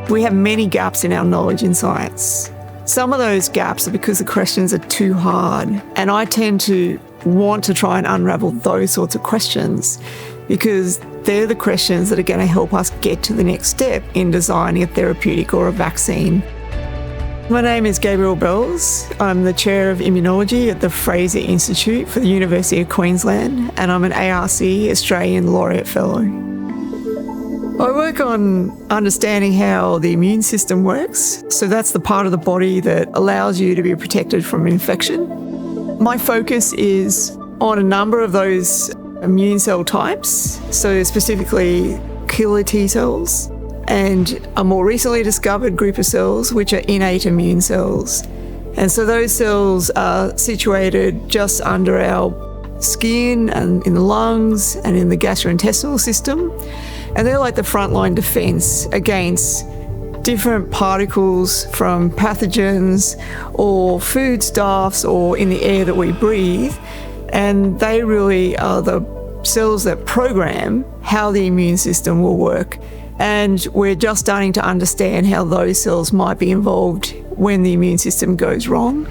We have many gaps in our knowledge in science. Some of those gaps are because the questions are too hard, and I tend to want to try and unravel those sorts of questions because they're the questions that are going to help us get to the next step in designing a therapeutic or a vaccine. My name is Gabrielle Belz. I'm the Chair of Immunology at the Fraser Institute for the University of Queensland, and I'm an ARC Australian Laureate Fellow. I work on understanding how the immune system works. So that's the part of the body that allows you to be protected from infection. My focus is on a number of those immune cell types, so specifically killer T cells, and a more recently discovered group of cells, which are innate immune cells. And so those cells are situated just under our skin and in the lungs and in the gastrointestinal system. And they're like the frontline defense against different particles from pathogens or foodstuffs or in the air that we breathe. And they really are the cells that program how the immune system will work. And we're just starting to understand how those cells might be involved when the immune system goes wrong.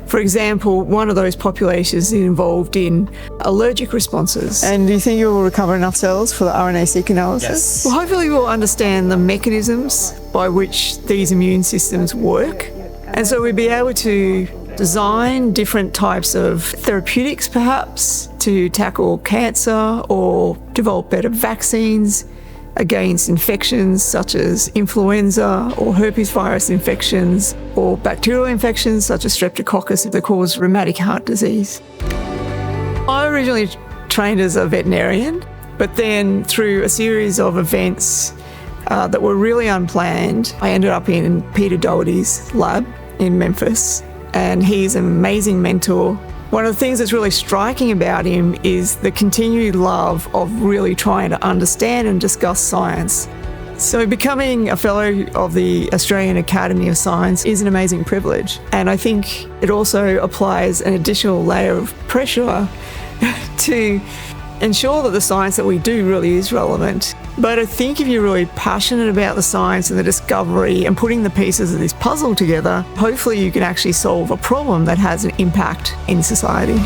For example, one of those populations is involved in allergic responses. And do you think you will recover enough cells for the RNA-seq analysis? Yes. Well, hopefully we'll understand the mechanisms by which these immune systems work. And so we'll be able to design different types of therapeutics, perhaps, to tackle cancer or develop better vaccines against infections such as influenza or herpes virus infections or bacterial infections such as streptococcus that cause rheumatic heart disease. I originally trained as a veterinarian, but then through a series of events that were really unplanned, I ended up in Peter Doherty's lab in Memphis, and he's an amazing mentor. One of the things that's really striking about him is the continued love of really trying to understand and discuss science. So becoming a fellow of the Australian Academy of Science is an amazing privilege. And I think it also applies an additional layer of pressure to ensure that the science that we do really is relevant. But I think if you're really passionate about the science and the discovery and putting the pieces of this puzzle together, hopefully you can actually solve a problem that has an impact in society.